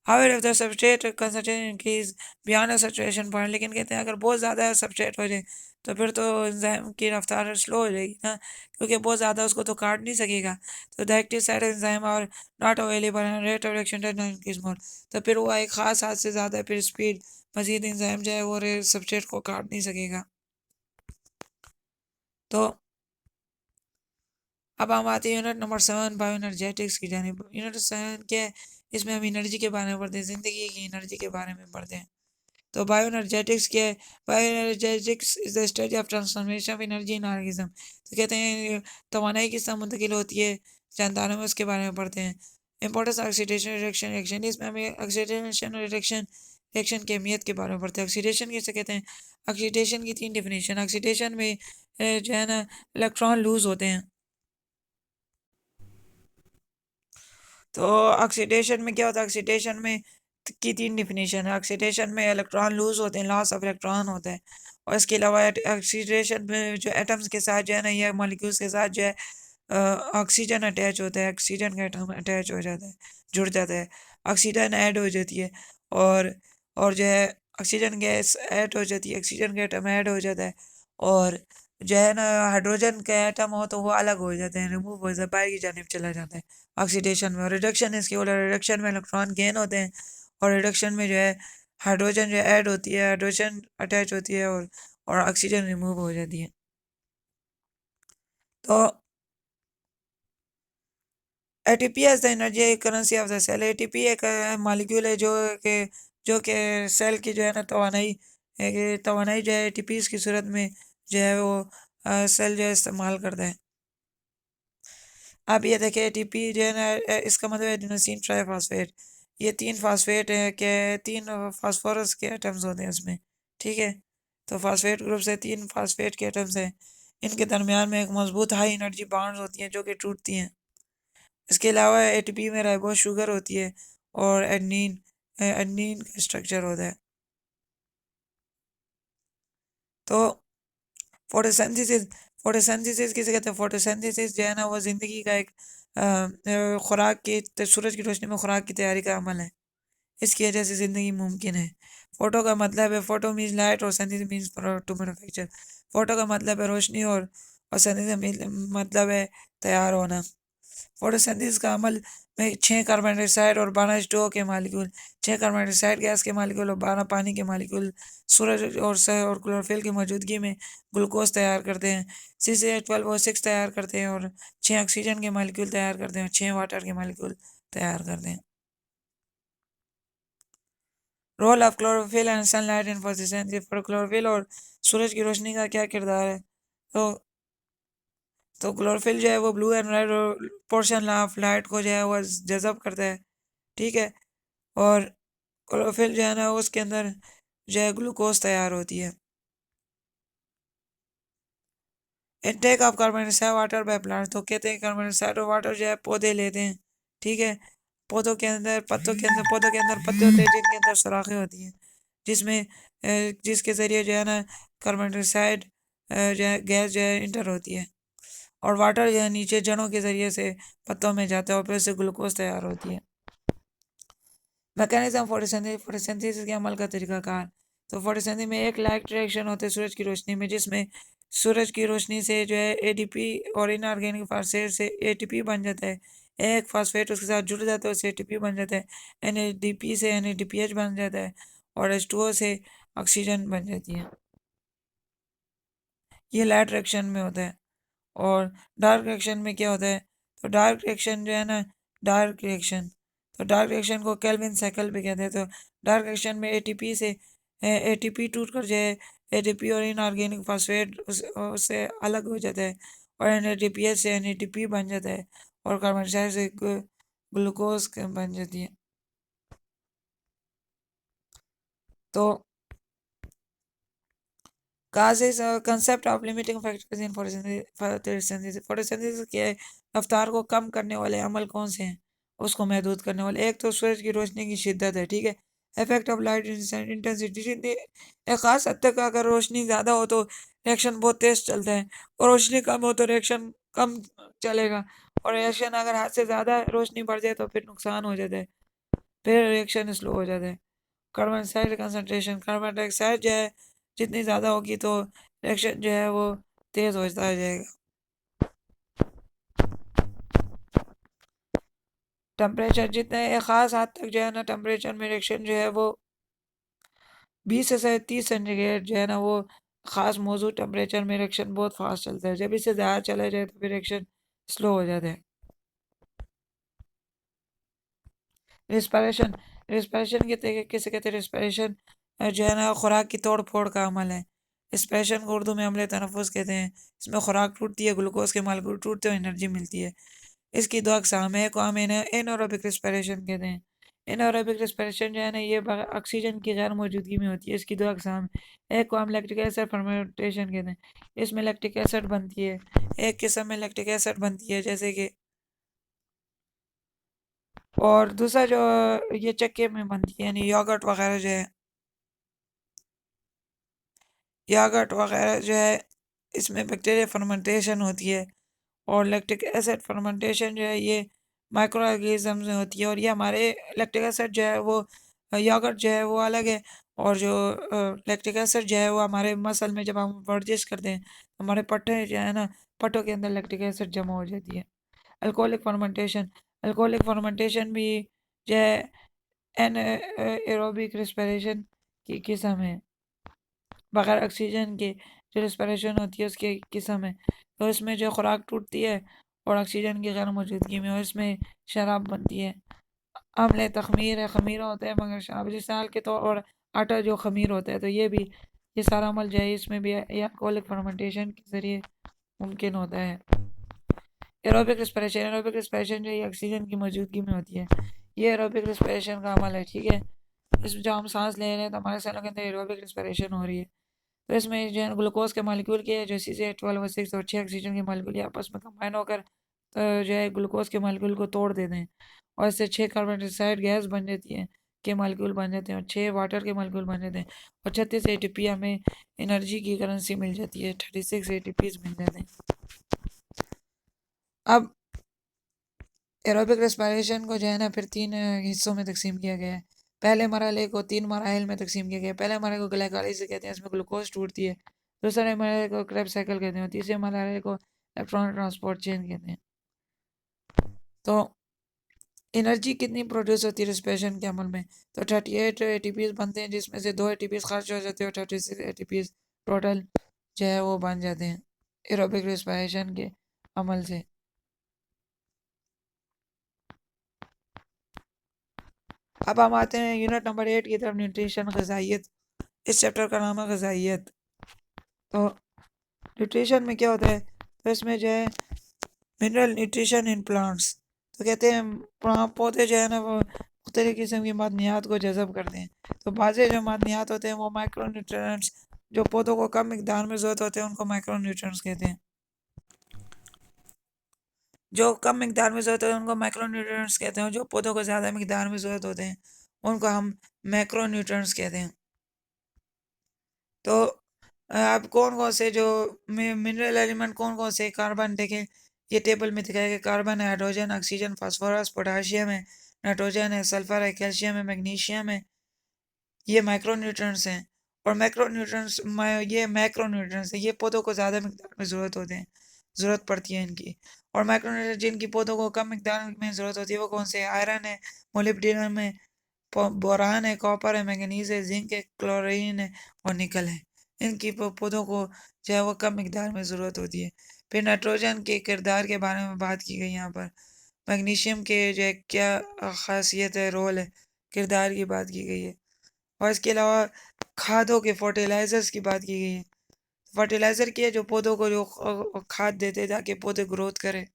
However if the substrate concentration increase beyond a saturation point, लेकिन कहते हैं अगर बहुत ज़्यादा सबस्ट्रेट हो जाए तो फिर तो एंजाइम की रफ्तार स्लो हो जाएगी ना, क्योंकि बहुत ज़्यादा उसको तो काट नहीं सकेगा। तो द एक्टिव साइड एंजाइम और not available and rate of reaction does not increase more, तो फिर वो एक खास हद से ज़्यादा फिर स्पीड मजीद एंजाइम जो है वो सबस्ट्रेट को काट नहीं सकेगा। तो अब हम आते हैं यूनिट नंबर 7 बायो एनर्जेटिक्स की जानिब। यूनिट 7 क्या है, इसमें हम एनर्जी के बारे में पढ़ते हैं, ज़िंदगी की एनर्जी के बारे में पढ़ते हैं। तो बायो एनर्जेटिक्स क्या है, bio energetics is the study of transformation of energy in organism, तो कहते हैं तवानाई किस तरह मुंतकिल होती है जानदारों में, उसके बारे में पढ़ते हैं। इंपॉर्टेंस ऑक्सीडेशन रिएक्शन रिएक्शन, इसमें हमें ऑक्सीडेशन रिएक्शन रिएक्शन की अहमियत के बारे में पढ़ते हैं। ऑक्सीडेशन किसे कहते हैं, ऑक्सीडेशन की 3 डिफिनेशन। ऑक्सीडेशन में जो है ना इलेक्ट्रॉन लूज होते हैं, तो ऑक्सीडेशन में क्या होता है, ऑक्सीडेशन में की 3 डिफिनेशन है। ऑक्सीडेशन में इलेक्ट्रॉन लूज होते हैं, लॉस ऑफ इलेक्ट्रॉन होता है, और इसके अलावा ऑक्सीडेशन में जो एटम्स के साथ जो है ना या मॉलिक्यूल्स के साथ जो है ऑक्सीजन अटैच होता है, ऑक्सीजन का एटम अटैच हो जाता है, जुड़ जाता है, ऑक्सीजन ऐड हो जाती है, और जो है ऑक्सीजन गैस ऐड हो जाती है, ऑक्सीजन का एटम ऐड हो जाता है, और जो है ना हाइड्रोजन का एटम हो तो वो अलग हो जाते हैं, रिमूव हो जाता है, बाहर की जानिब चला जाता है ऑक्सीडेशन में। और रिडक्शन इसकी बोला, रिडक्शन में इलेक्ट्रॉन गेन होते हैं, और रिडक्शन में जो है हाइड्रोजन जो ऐड होती है, हाइड्रोजन अटैच होती है, और ऑक्सीजन रिमूव हो जाती है। तो ATP as the energy currency of the cell, ATP एक मॉलिक्यूल है जो कि सेल की जो है ना तवानाई जो है एटीपी की सूरत में जो है वो सेल जो है इस्तेमाल करता है। अब ये देखिए एटीपी जो है ना इसका मतलब एडिनोसिन ट्राइफॉस्फेट, ये 3 फास्फेट है के 3 फास्फोरस के एटम्स होते हैं उसमें, ठीक है। तो फास्फेट ग्रुप से 3 फास्फेट के एटम्स हैं, इनके दरमियान में एक मजबूत हाई एनर्जी बॉन्ड्स होती हैं जो कि टूटती हैं। इसके अलावा एटीपी में राइबोस शुगर होती है और एडनिन एडनिन का स्ट्रक्चर होता है। तो फोटोसिंथेसिस, फोटोसिंथेसिस किसे कहते हैं, फोटोसिंथेसिस जो है ना वो ज़िंदगी का एक खुराक की सूरज की रोशनी में खुराक की तैयारी का अमल है, इसकी वजह से ज़िंदगी मुमकिन है। फोटो का मतलब है, फोटो मीन्स लाइट और synthesis means to manufacture. Photo का मतलब है रोशनी और सिंथेसिस मतलब है तैयार होना। फोटोसिंथेसिस का अमल में 6 कार्बन डाइऑक्साइड और 12 H2O के मालिक्यूल, 6 कार्बन डाइऑक्साइड गैस के मालिक्यूल और 12 पानी के मालिक्यूल सूरज और क्लोरोफिल की मौजूदगी में ग्लूकोज तैयार करते हैं। C12O6 तैयार करते हैं और 6 ऑक्सीजन के मालिक्यूल तैयार करते हैं और 6 वाटर के मालिक्यूल तैयार करते हैं। Role of chlorophyll and sunlight in photosynthesis, पर क्लोरोफिल और सूरज की रोशनी का क्या किरदार है। तो क्लोरोफिल जो है वो blue and red portion of light को जो है वो जज़ब करता है, ठीक है। और क्लोरोफिल जो है ना उसके अंदर जो है ग्लूकोज तैयार होती है। Intake of carbon dioxide water by plant, तो कहते हैं कार्बन डाइऑक्साइड और वाटर जो है पौधे लेते हैं, ठीक है। पौधों के अंदर पत्ते होते हैं जिनके अंदर सुराखें होती हैं, जिसमें जिसके ज़रिए जो है ना कार्बन डाइऑक्साइड जो है गैस जो है इंटर होती है, और वाटर जो है नीचे जड़ों के ज़रिए से पत्तों में जाता है और फिर से ग्लूकोज तैयार होती है। मैकेनिज्म फोटोसिंथेसिस, फोटोसिंथेसिस के अमल का तरीकाकार। तो फोटोसिंथेसिस में एक लाइट रिएक्शन होते हैं सूरज की रोशनी में, जिसमें सूरज की रोशनी से जो है एडीपी और इनऑर्गेनिक फास्फेट से एटीपी बन जाता है, एक फास्फेट उसके साथ जुड़ जाता है उससे एटीपी बन जाता है, एनएडीपी से एनएडीपीएच बन जाता है, और H2O से ऑक्सीजन बन जाती है। ये लाइट रिएक्शन में होता है। और डार्क रिएक्शन में क्या होता है? तो डार्क रिएक्शन जो है ना, डार्क रिएक्शन, तो डार्क रिएक्शन को केल्विन साइकिल भी कहते हैं। तो डार्क रिएक्शन में एटीपी से एटीपी टूट कर जाए, एटीपी और इनऑर्गेनिक फॉस्फेट उससे अलग हो जाता है और एनएडीपीएस से एनएटीपी बन जाता है और कार्बन डाइऑक्साइड से ग्लूकोज बन जाती है। तो causes concept of limiting factors in photosynthesis। Photosynthesis के रफ्तार को कम करने वाले अमल कौन से हैं? उसको महदूद करने वाले, एक तो सूरज की रोशनी की शिद्दत है, ठीक है, इफेक्ट ऑफ लाइट इंटेंसिटी। एक खास हद तक अगर रोशनी ज़्यादा हो तो रिएक्शन बहुत तेज चलता है और रोशनी कम हो तो रिएक्शन कम चलेगा। और रिएक्शन अगर हद से ज़्यादा रोशनी बढ़ जाए तो फिर नुकसान हो जाता है, फिर रिएक्शन स्लो हो जाता है। Carbon dioxide concentration, carbon dioxide जो है जितनी ज़्यादा होगी तो रिएक्शन जो है वो तेज़ होता जाएगा। टेम्परेचर जितने एक ख़ास हद तक जो है ना टेम्परेचर में रिएक्शन जो है वो 20 से 30 सेंटीग्रेड जो है ना वो ख़ास मौजूद टेम्परेचर में रिएक्शन बहुत फास्ट चलता है। जब इससे ज़्यादा चला जाए तो फिर रिएक्शन स्लो हो जाता है। रिस्पायरेशन, रिस्पायरेशन किसे कहते हैं? रिस्पायरेशन जो है ना खुराक की तोड़ फोड़ का अमल है। रिस्पायरेशन को उर्दू में अमले तनफ़ुस कहते हैं। इसमें खुराक टूटती है, ग्लूकोज के मालिक्यूल टूटते हैं, एनर्जी मिलती है। इसकी दो अक़साम है, एक को हम एनारोबिक रिस्पायरेशन कहते हैं। एनारोबिक रिस्पायरेशन जो है ना ये ऑक्सीजन की गैर मौजूदगी में होती है। इसकी दो अक़साम, एक को हम लैक्टिक एसिड फर्मेंटेशन कहते हैं, इसमें लैक्टिक एसिड बनती है। एक किस्म में लैक्टिक एसिड बनती है जैसे कि, और दूसरा जो ये चक्के में बनती है यानी योगर्ट वगैरह जो है, योगर्ट वगैरह जो है इसमें बैक्टीरिया फर्मेंटेशन होती है। और लैक्टिक एसिड फर्मेंटेशन जो है ये माइक्रो ऑर्गेनिज्म में होती है। और ये हमारे लैक्टिक एसिड जो है वो योगर्ट जो है वो अलग है, और जो लैक्टिक एसिड जो है वो हमारे मसल में जब हम वर्जिश करते हैं तो हमारे पट्टे जो है ना, पट्टों के अंदर लैक्टिक एसिड जमा हो जाती है। अल्कोहलिक फर्मेंटेशन, अल्कोहलिक फर्मेंटेशन भी जो है एन एरोबिक रिस्पिरेशन की किस्म है, बगैर ऑक्सीजन के जो रिस्पिरेशन होती है उसकी किस्म है। तो इसमें जो खुराक टूटती है और ऑक्सीजन की गैर मौजूदगी में, और इसमें शराब बनती है। अम्ल तखमीर है, खमीरा होता है मगर शराब जिस साल के तो, और आटा जो खमीर होता है, तो ये भी, ये सारा अमल जो है इसमें भी अल्कोहलिक फर्मेंटेशन के ज़रिए मुमकिन होता है। एरोबिक रिस्पिरेशन, एरोबिक रिस्पिरेशन जो है ऑक्सीजन की मौजूदगी में होती है। ये एरोबिक रिस्पिरेशन का अमल है, ठीक है। इसमें जो हम सांस ले रहे हैं तो हमारे सेलों के अंदर एरोबिक रिस्पिरेशन हो रही है। तो इसमें जो है ग्लूकोज के मालिक्यूल के जो CH12 और 6 और 6 ऑक्सीजन के मालिक्यूल आपस में कंबाइन होकर जो है ग्लूकोज के मालिक्यूल को तोड़ देते हैं और इससे 6 कार्बन डाइऑक्साइड गैस बन जाती है के मालिक्यूल बन जाते हैं और 6 वाटर के मालिक्यूल बन जाते हैं और 36 ATP हमें एनर्जी की करेंसी मिल जाती है, 36 ATP मिल जाते हैं। अब एरोबिक रेस्पिरेशन को जो है ना फिर 3 हिस्सों में तकसीम किया गया है। पहले मरहले को 3 मराहिल में तकसीम किया गया है। पहले मरहले को ग्लाइकोलाइसिस कहते हैं, इसमें ग्लूकोज टूटती है। दूसरे मरहले को क्रेब्स साइकिल कहते हैं, तीसरे मरहले को इलेक्ट्रॉन ट्रांसपोर्ट चेन कहते हैं। तो एनर्जी कितनी प्रोड्यूस होती है रेस्पिरेशन के अमल में? तो 38 ATPs बनते हैं जिसमें से 2 ATPs खर्च हो जाते हैं और 36 ATPs टोटल जो है वो बन जाते हैं एरोबिक रेस्पिरेशन के अमल से। अब हम आते हैं यूनिट नंबर 8 की तरफ, न्यूट्रिशन, ग़िज़ाइयत। इस चैप्टर का नाम है ग़िज़ाइयत। तो न्यूट्रिशन में क्या होता है? तो इसमें जो है मिनरल न्यूट्रिशन इन प्लांट्स, तो कहते हैं पौधे जो है ना वो मुख्तलिफ़ किस्म की मादनियात को जज़ब करते हैं। तो बाज़े जो मादनियात होते हैं वो माइक्रो न्यूट्रिएंट्स, जो पौधों को कम मिकदार में ज़रूरत होते हैं उनको माइक्रो न्यूट्रिएंट्स कहते हैं। जो कम मिकदार में ज़रूरत होते हैं उनको माइक्रो न्यूट्रिएंट्स कहते हैं, जो पौधों को ज़्यादा मिकदार में ज़रूरत होते हैं उनको हम मैक्रो न्यूट्रिएंट्स कहते हैं। तो आप कौन कौन से जो मिनरल एलिमेंट कौन कौन से, कार्बन देखें, ये टेबल में दिखाया गया। कार्बन है, हाइड्रोजन, ऑक्सीजन, फास्फोरस, पोटाशियम है, नाइट्रोजन है, सल्फर है, कैल्शियम है, मैग्नीशियम है, ये माइक्रो न्यूट्रिएंट्स हैं। और मैक्रो न्यूट्रिएंट्स, ये मैक्रो न्यूट्रिएंट्स है, ये पौधों को ज़्यादा मिकदार में ज़रूरत होते हैं, ज़रूरत पड़ती है इनकी। और माइक्रो न्यूट्रिएंट्स जिनकी पौधों को कम मिकदार में ज़रूरत होती है वो कौन से हैं? आयरन है, मोलिब्डेनम है, बोरान है, कॉपर है, मैंगनीज है, जिंक है, क्लोरीन है और निकल है। इनकी पौधों को जो है वो कम मिकदार में ज़रूरत होती है। फिर नाइट्रोजन के किरदार के बारे में बात की गई यहाँ पर। मैग्नीशियम के जो है क्या ख़ासियत है, रोल है, किरदार की बात की गई है। और इसके अलावा खादों के फर्टिलाइज़र्स की बात की गई है। फर्टिलाइज़र क्या है, जो पौधों को जो खाद देते हैं ताकि पौधे ग्रोथ करें।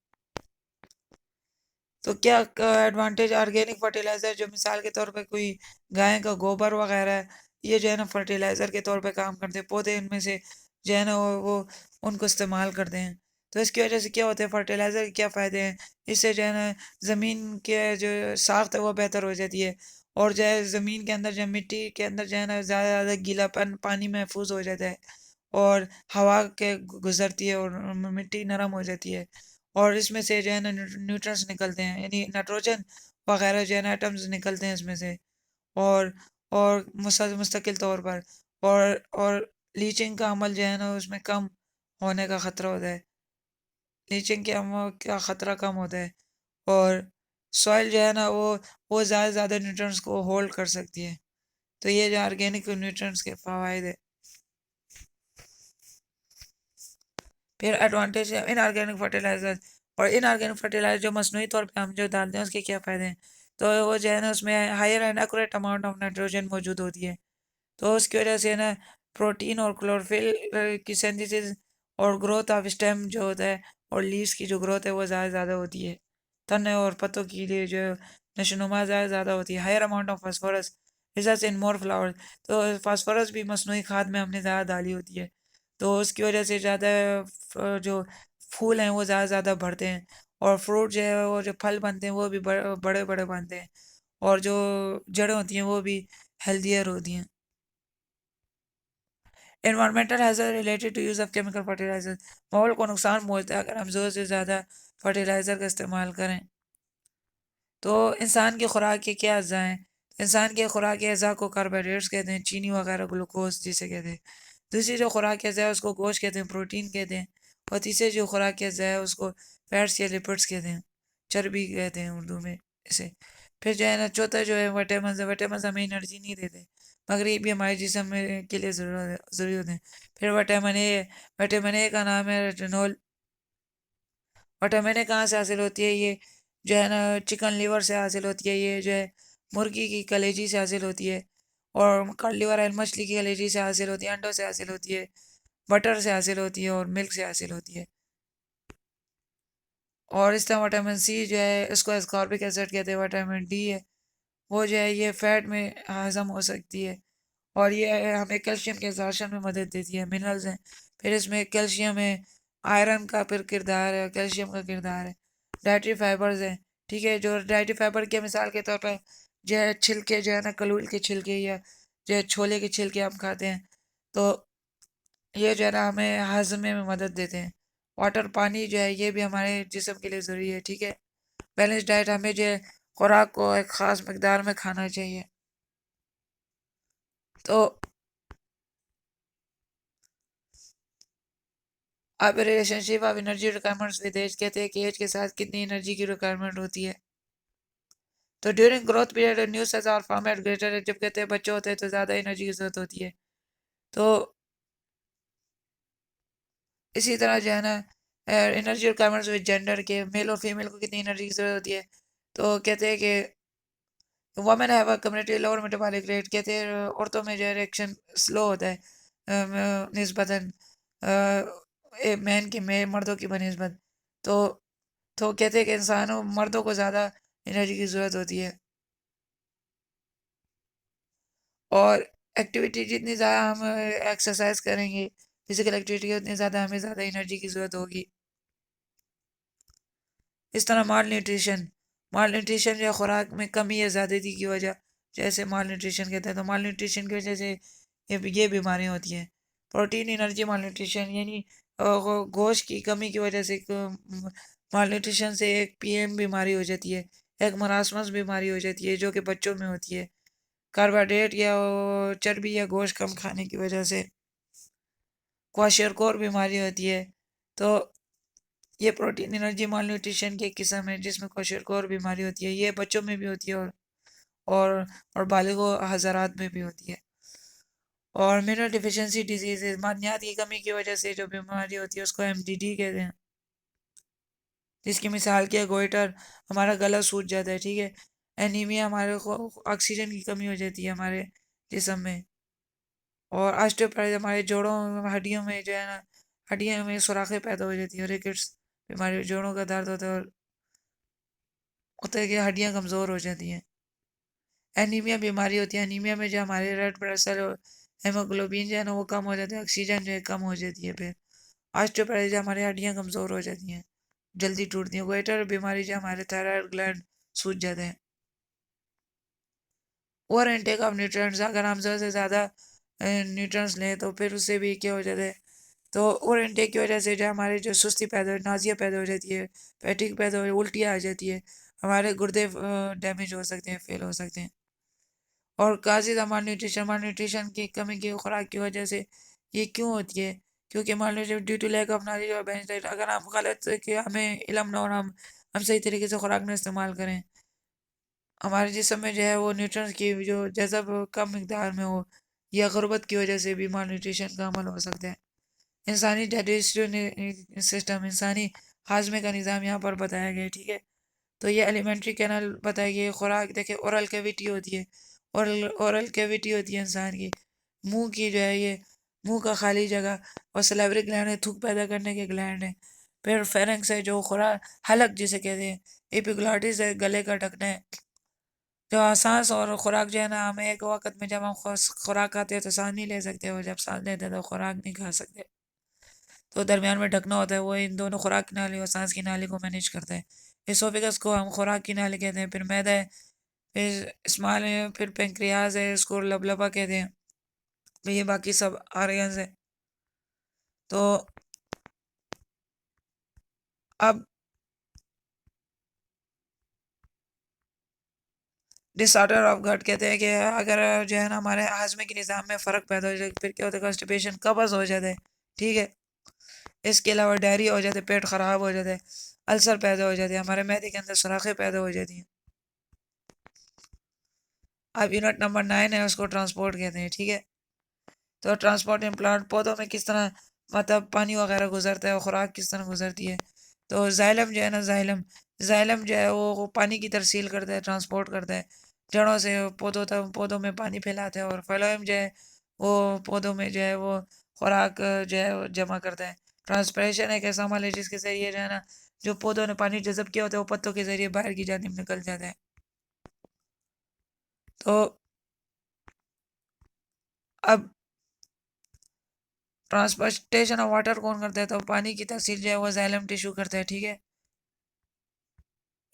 तो क्या एडवांटेज ऑर्गेनिक फर्टिलाइज़र, जो मिसाल के तौर पे कोई गाय का गोबर वगैरह है, ये जो है ना फर्टिलाइज़र के तौर पे काम करते हैं। पौधे इनमें से जो है ना वो उनको इस्तेमाल करते हैं। तो इसकी वजह से क्या होता है, फर्टिलाइज़र के क्या फ़ायदे हैं, इससे जो है ना ज़मीन के जो साख्त है वो बेहतर हो जाती है। और जो है ज़मीन के अंदर, जो मिट्टी के अंदर जो है ना ज़्यादा से ज़्यादा गीलापन पानी महफूज हो जाता है। और हवा के गुजरती है और मिट्टी नरम हो जाती है। और इसमें से जो है ना न्यूट्रंस निकलते हैं, यानी नाइट्रोजन वगैरह जो है ना एटम्स निकलते हैं इसमें से। और मुस्तकिल तौर पर और लीचिंग का अमल जो है ना उसमें कम होने का ख़तरा होता है। लीचिंग के अमल का ख़तरा कम होता है। और सॉइल जो है ना वो ज़्यादा से ज़्यादा न्यूट्रंस को होल्ड कर सकती है। तो ये जो ऑर्गेनिक न्यूट्रंस के फ़वाइद है। फिर एडवांटेज है इनऑर्गेनिक फर्टिलाइजर। और इनऑर्गेनिक फर्टिलाइजर जो मसनूई तौर पे हम जो डालते हैं उसके क्या फ़ायदे हैं, तो वो जो है ना उसमें higher and accurate amount of nitrogen मौजूद होती है। तो उसकी वजह से ना प्रोटीन और क्लोरोफिल की सिंथेसिस और ग्रोथ ऑफ स्टेम जो होता है और लीव्स की जो ग्रोथ है वो ज़्यादा से ज़्यादा होती है। तने और पत्तों के लिए जो नशोनुमा ज़्यादा से ज़्यादा होती है। Higher amount of phosphorus results in more flower. तो फास्फोरस भी मसनूई खाद में हमने ज़्यादा डाली होती है, तो उसकी वजह से ज़्यादा जो फूल हैं वो ज़्यादा से ज़्यादा बढ़ते हैं। और फ्रूट जो है वो जो फल बनते हैं वो भी बड़े बड़े बनते हैं। और जो जड़ें होती हैं वो भी हेल्दियर होती हैं। Environmental hazard related to use of chemical fertiliser. माहौल को नुकसान पहुंचता है अगर हम ज़रूरत से ज़्यादा फर्टिलाइज़र का इस्तेमाल करें। तो इंसान की खुराक के क्या अज़ा हैं, इंसान के खुराक के अज़ा को कार्बोहाइड्रेट्स कहते हैं, चीनी वगैरह ग्लूकोज जिसे कहते हैं। दूसरी जो खुराक के अज़ा है उसको गोश्त कहते हैं, प्रोटीन कहते हैं। और तीसरे जो खुराक के अज़ा है उसको फैट्स या लिपिड्स कहते हैं, चर्बी कहते हैं उर्दू में इसे। फिर जो है ना चौथा जो है विटामिन है। विटामिन हमें एनर्जी नहीं देते मगर ये भी हमारे जिस्म में के लिए ज़रूरी होते हैं। फिर विटामिन ए, विटामिन ए का नाम है रेटिनॉल। विटामिन ए कहाँ से हासिल होती है, ये जो है ना चिकन लीवर से हासिल होती है, ये जो है मुर्गी की कलेजी से हासिल होती है। और कड लीवर ऑयल मछली की कलेजी से हासिल होती है, अंडों से हासिल होती है, बटर से हासिल होती है और मिल्क से हासिल होती है। और इस तरह विटामिन सी जो है इसको एस्कॉर्बिक एसिड कहते हैं। विटामिन डी है वो जो है ये फैट में हजम हो सकती है। और ये हमें कैल्शियम के एब्जॉर्प्शन में मदद देती है। मिनरल्स हैं, फिर इसमें कैल्शियम है, आयरन का फिर किरदार है, कैल्शियम का किरदार है। डाइटरी फाइबर्स हैं, ठीक है, जो डाइटरी फाइबर के मिसाल के तौर पर जो है छिलके जो है ना कलूल के छिलके या जो है छोले के छिलके हम खाते हैं, तो ये जो है ना हमें हजमे में मदद देते हैं। वाटर पानी जो है ये भी हमारे जिस्म के लिए ज़रूरी है, ठीक है। बैलेंस डाइट हमें जो है खुराक को एक ख़ास मकदार में खाना चाहिए। तो आप relationship of energy requirements with age कहते हैं कि एज के साथ कितनी एनर्जी की रिक्वायरमेंट होती है। तो during growth period new cells are form at greater age. जब कहते हैं बच्चे होते हैं तो ज़्यादा एनर्जी की ज़रूरत होती है। तो इसी तरह जो है ना एनर्जी रिक्वायरमेंट्स विद जेंडर के मेल और फीमेल को कितनी एनर्जी की ज़रूरत होती है, तो कहते हैं कि women have a community lower metabolic rate. कहते हैं औरतों में जो है रिएक्शन स्लो होता है निस्बतन मैन की मर्दों की बनिस्बत। तो कहते हैं कि इंसानों मर्दों को ज़्यादा एनर्जी की ज़रूरत होती है। और एक्टिविटी जितनी ज़्यादा हम एक्सरसाइज करेंगे, फिजिकल एक्टिविटी उतनी ज़्यादा हमें ज़्यादा एनर्जी की ज़रूरत होगी। इस तरह माल न्यूट्रिशन या खुराक में कमी या ज़्यादती की वजह, जैसे माल न्यूट्रिशन कहते हैं, तो माल न्यूट्रिशन की वजह से ये बीमारियाँ होती हैं। प्रोटीन एनर्जी माल न्यूट्रिशन यानी गोश्त की कमी की वजह से माल न्यूट्रिशन से एक पीएम बीमारी हो जाती है, एक मरासमस बीमारी हो जाती है जो कि बच्चों में होती है। कार्बोहाइड्रेट या चर्बी या गोश्त कम खाने की वजह से क्वाशियरकोर बीमारी होती है। तो ये प्रोटीन एनर्जी माल न्यूट्रिशन की एक किस्म है जिसमें क्वाशियरकोर बीमारी होती है। ये बच्चों में भी होती है और और बालिगों हज़ारात में भी होती है। और मिनरल डिफिशिएंसी डिजीज, मादनियात की कमी की वजह से जो बीमारी होती है उसको एमडीडी कहते हैं। जिसकी मिसाल क्या है, गोइटर, हमारा गला सूज जाता है, ठीक है। एनीमिया, हमारे को ऑक्सीजन की कमी हो जाती है हमारे जिस्म में। और ऑस्टियोपोरोसिस, हमारे जोड़ों में, हड्डियों में जो है ना, हड्डियों में सुराखें पैदा हो जाती है। रिकेट्स बीमारी, जोड़ों का दर्द होता है और होता है कि हड्डियाँ कमज़ोर हो जाती हैं। एनीमिया बीमारी होती है, एनीमिया में जो हमारे रेड ब्लड सेल और हेमोग्लोबिन जो है ना वो कम हो जाता है, ऑक्सीजन जो है कम हो जाती है। फिर ऑस्टियोपोरोसिस, हमारी हड्डियाँ कमज़ोर हो जाती हैं, जल्दी टूटती हैं। गोइटर बीमारी जो हमारे थायराइड ग्लैंड सूज जाते हैं। ओवर इनटेक ऑफ न्यूट्रिएंट्स, अगर हम ज़्यादा से ज़्यादा न्यूट्रिएंट्स लें तो फिर उससे भी क्या हो जाता है, तो ओवर इनटेक की वजह से जो हमारे जो सुस्ती पैदा हो, नाजिया पैदा हो जाती है, फैटिग पैदा हो, उल्टियाँ आ जाती है, हमारे गुर्दे डैमेज हो सकते हैं, फेल हो सकते हैं। और काजिद माल न्यूट्रिशन की कमी की खुराक की वजह से ये क्यों होती है? क्योंकि मान लीजिए due to lack of knowledge और बेंच डाइट, अगर हम गलत कि हमें इल्म ना हो और हम सही तरीके से खुराक ना इस्तेमाल करें, हमारे जिस्म में जो है वो न्यूट्रिएंट्स की जो जज़ब कम मिकदार में हो, या गुर्बत की वजह से भी माल न्यूट्रिशन का अमल हो सकता है। इंसानी डाइजेस्टिव सिस्टम, इंसानी हाजमे का निज़ाम यहाँ पर बताया गया है, ठीक है। तो ये एलिमेंट्री कैनल बताया गया है। खुराक देखिए, ओरल कैविटी होती है, ओरल कैविटी होती है इंसान की, मुंह की जो है ये, मुंह का खाली जगह। और सलेवरी ग्लैंड है, थूक पैदा करने के ग्लैंड है। फिर फेरेंक्स है जो खुराक, हलक जिसे कहते हैं। एपिग्लॉटिस है, गले का ढकना है। जो सांस और खुराक जो है ना, हमें एक वक्त में जब हम खुराक खाते हैं तो सांस नहीं ले सकते, और जब सांस लेते हैं तो खुराक नहीं खा सकते। तो दरमियान में ढकना होता है, वो इन दोनों खुराक की नाली और सांस की नाली को मैनेज करता है। एसोफेगस को हम खुराक की नाली कहते हैं। फिर मैदा है, फिर स्माइल है, फिर पेंक्रियाज है, इसको लबलबा कहते हैं। तो ये बाकी सब आर्गन्स है। तो अब डिसऑर्डर ऑफ गट कहते हैं कि अगर जो है ना हमारे हाजमे के निज़ाम में फ़र्क पैदा हो जाए, फिर क्या होता है, कॉन्स्टिपेशन, कब्ज़ हो जाता है, ठीक है। इसके अलावा डायरिया हो जाता है, पेट ख़राब हो जाता है, अल्सर पैदा हो जाते हैं, हमारे मैदे के अंदर सुराखें पैदा हो जाती हैं। अब यूनिट नंबर 9 है, उसको ट्रांसपोर्ट कहते हैं, ठीक है। तो ट्रांसपोर्ट प्लांट, पौधों में किस तरह मतलब पानी वगैरह गुजरता है और खुराक किस तरह गुजरती है। तो जाइलम जो है ना, जाइलम, जाइलम जो है वो पानी की तरसील करता है, ट्रांसपोर्ट करता है, जड़ों से पौधों तक, पौधों में पानी फैलाता है। और फ्लोएम जो है वो पौधों में जो है वो खुराक जो है वो जमा करता है। ट्रांसपिरेशन एक ऐसा अमल है जिसके जरिए जो है ना, जो पौधों ने पानी जज़ब किया होता है वो पत्तों के जरिए बाहर की जानिब निकल जाता है। तो अब ट्रांसपोर्टेशन ऑफ वाटर कौन करता है, तो पानी की तहसील जो है वो जाइलम टिश्यू करता है, ठीक है।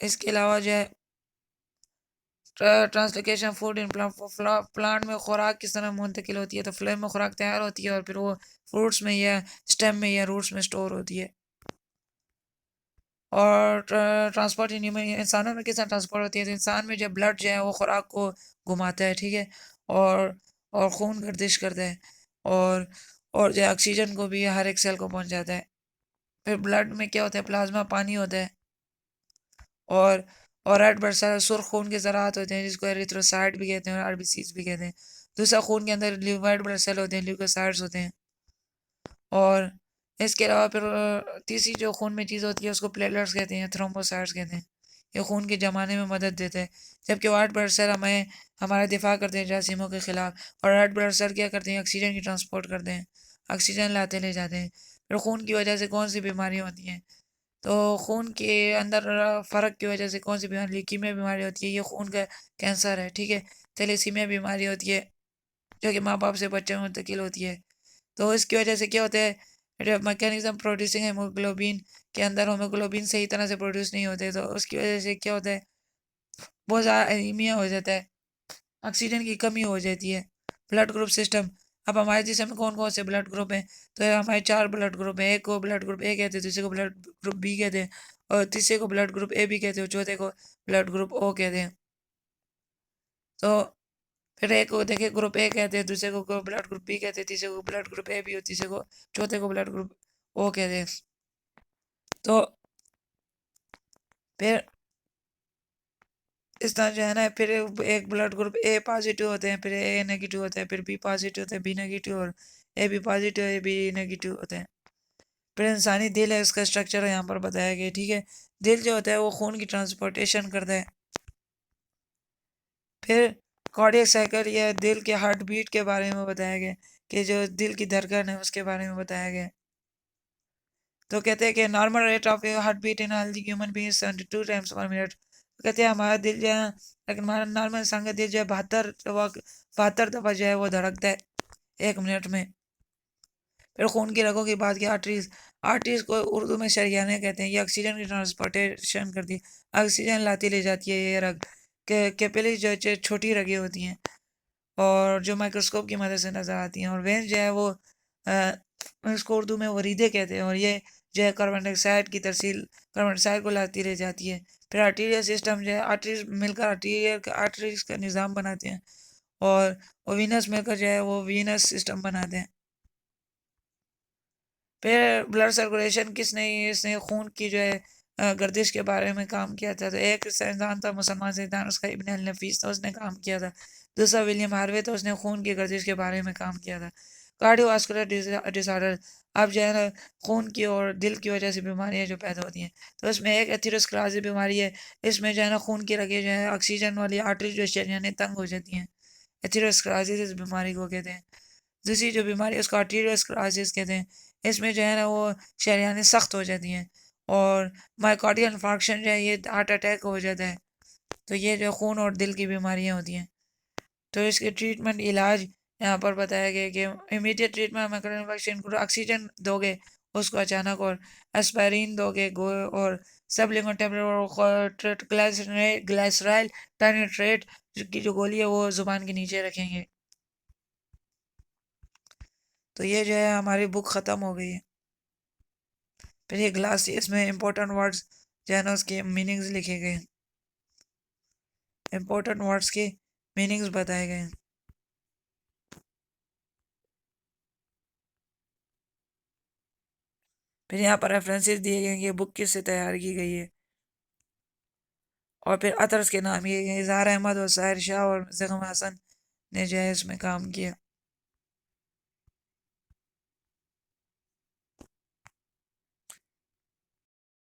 इसके अलावा जो है ट्रांसलोकेशन फूड इन प्लांट में खुराक किस तरह मुंतकिल होती है, तो फ्लेम में खुराक तैयार होती है और फिर वो फ्रूट्स में या स्टेम में या रूट्स में स्टोर होती है। और ट्रांसपोर्ट इन ह्यूमन, इंसानों में किस तरह ट्रांसपोर्ट होती है, तो इंसान में जब ब्लड जो है वो खुराक को घुमाता है, ठीक है। और और खून गर्दिश करता है, और और जो है ऑक्सीजन को भी हर एक सेल को पहुंचाता है। फिर ब्लड में क्या होता है, प्लाज्मा पानी होता है। और रेड ब्लड सेल सुर्ख खून के ज़रात होते हैं, जिसको एरिथ्रोसाइट भी कहते हैं और आरबीसीज भी कहते हैं। दूसरा, खून के अंदर वाइट ब्लड सेल होते हैं, ल्यूकोसाइट्स होते हैं। और इसके अलावा फिर तीसरी जो खून में चीज़ होती है उसको प्लेटलेट्स कहते हैं, थ्रोम्बोसाइट्स कहते हैं। ये खून के जमाने में मदद देते हैं। जबकि वाइट ब्लड सेल हमें हमारा दिफा करते हैं जरासीमों के खिलाफ। और रेड ब्लड सेल क्या करते हैं, ऑक्सीजन की ट्रांसपोर्ट करते हैं, ऑक्सीजन लाते ले जाते हैं। फिर खून की वजह से कौन सी बीमारी होती हैं, तो खून के अंदर फ़र्क की वजह से कौन सी बीमारी, लीकीमिया बीमारी होती है, ये खून का कैंसर है, ठीक है। थैलेसीमिया बीमारी होती है जो कि माँ बाप से बच्चे में मुंतकिल होती है। तो इसकी वजह से क्या होता है, मैकेनिज्म प्रोड्यूसिंग हेमोग्लोबिन के अंदर हेमोग्लोबिन सही तरह से प्रोड्यूस नहीं होते, तो उसकी वजह से क्या होता है, बहुत ज़्यादा एनीमिया हो जाता है, ऑक्सीजन की कमी हो जाती है। ब्लड ग्रुप सिस्टम, अब हमारे जिसम में कौन कौन से ब्लड ग्रुप हैं, तो हमारे 4 ब्लड ग्रुप हैं। एक को ब्लड ग्रुप ए कहते हैं, दूसरे को ब्लड ग्रुप बी कहते हैं, और तीसरे को ब्लड ग्रुप ए बी कहते हैं, और चौथे को ब्लड ग्रुप ओ कहते हैं। तो फिर एक को देखिए ग्रुप ए कहते हैं, दूसरे को ब्लड ग्रुप बी कहते हैं, तीसरे को ब्लड ग्रुप ए बी, और तीसरे को, चौथे को ब्लड ग्रुप ओ कहते हैं। तो फिर इस तरह जो है ना, फिर एक ब्लड ग्रुप ए पॉजिटिव होते हैं, फिर ए नेगेटिव होते हैं, फिर बी पॉजिटिव होते हैं, बी नेगेटिव, और A B positive, A B negative होते हैं। फिर इंसानी दिल है, उसका स्ट्रक्चर यहाँ पर बताया गया, ठीक है। दिल जो होता है वो खून की ट्रांसपोर्टेशन करता है। फिर कार्डियक साइकिल या दिल के हार्ट बीट के बारे में बताया गया, कि जो दिल की धड़कन है उसके बारे में बताया गया। तो कहते हैं कि normal rate of heart beat in healthy human being 72 times per minute. कहते हैं हमारा दिल जो है, लेकिन हमारा नॉर्मल इंसान का दिल जो है 72 दफ़ा जो है वो धड़कता है 1 मिनट में। फिर खून की रगों की बात की, आर्टरीज, आर्टरीज को उर्दू में शरियाने कहते हैं। ये ऑक्सीजन की ट्रांसपोर्टेशन करती है, ऑक्सीजन लाती ले जाती है ये रग। कैपिलरी जो है छोटी रगें होती हैं और जो माइक्रोस्कोप की मदद से नज़र आती हैं। और वेंस जो है वो इसको उर्दू में वरीदे कहते हैं, और ये जो है कार्बन डाइऑक्साइड की तरसील कार्बन डाइऑक्साइड को लाती रह जाती है। फिर आर्टीरियल सिस्टम जो है, आर्टरीज मिलकर आर्टरीज का निज़ाम बनाते हैं, और वीनस मिलकर जो है वो वीनस सिस्टम बनाते हैं। फिर ब्लड सर्कुलेशन किसने, इसने खून की जो है गर्दिश के बारे में काम किया था। तो एक साइंसदान था, मुसलमान साइंसदान, उसका इब्न अल नफीस था, उसने काम किया था। दूसरा विलियम हार्वे, तो उसने खून की गर्दिश के बारे में काम किया था। कार्डियोवास्कुलर डिसऑर्डर, अब जो है ना खून की और दिल की वजह से बीमारियां जो पैदा होती हैं, तो उसमें एक एथेरोस्क्लेरोसिस बीमारी है। इसमें जो है ना खून की रगें जो है ऑक्सीजन वाली आर्टरी जो शरीयाने तंग हो जाती हैं, एथेरोस्क्लेरोसिस इस बीमारी को कहते हैं। दूसरी जो बीमारी है उसको आर्टीरियोस्क्लेरोसिस कहते हैं। इसमें जो है ना वो शरीयानें सख्त हो जाती हैं, और माइकार्डियल इन्फार्क्शन जो है ये हार्ट अटैक हो जाता है। तो ये जो खून और दिल की बीमारियां होती हैं, तो इसके ट्रीटमेंट इलाज यहाँ पर बताया गया कि इमीडिएट ट्रीटमेंट माइकार्डियल इन्फार्क्शन को ऑक्सीजन दोगे उसको अचानक, और एस्पायरिन दोगे और सबलिंगुअल टेबलेट ग्लाइसराइल टानिट्रेट की जो गोली है वो जुबान के नीचे रखेंगे। तो ये जो है हमारी बुक ख़त्म हो गई है। फिर ये ग्लास, इसमें इंपॉर्टेंट वर्ड्स जो है ना उसके मीनिंग्स लिखे गए हैं, इंपॉर्टेंट वर्ड्स के मीनिंग्स बताए गए हैं। फिर यहाँ पर रेफरेंसेस दिए गए हैं कि बुक किससे तैयार की गई है, और फिर अतरस के नाम ये इज़हार अहमद और साहिर शाह और जगम हसन ने जो है इसमें काम किया।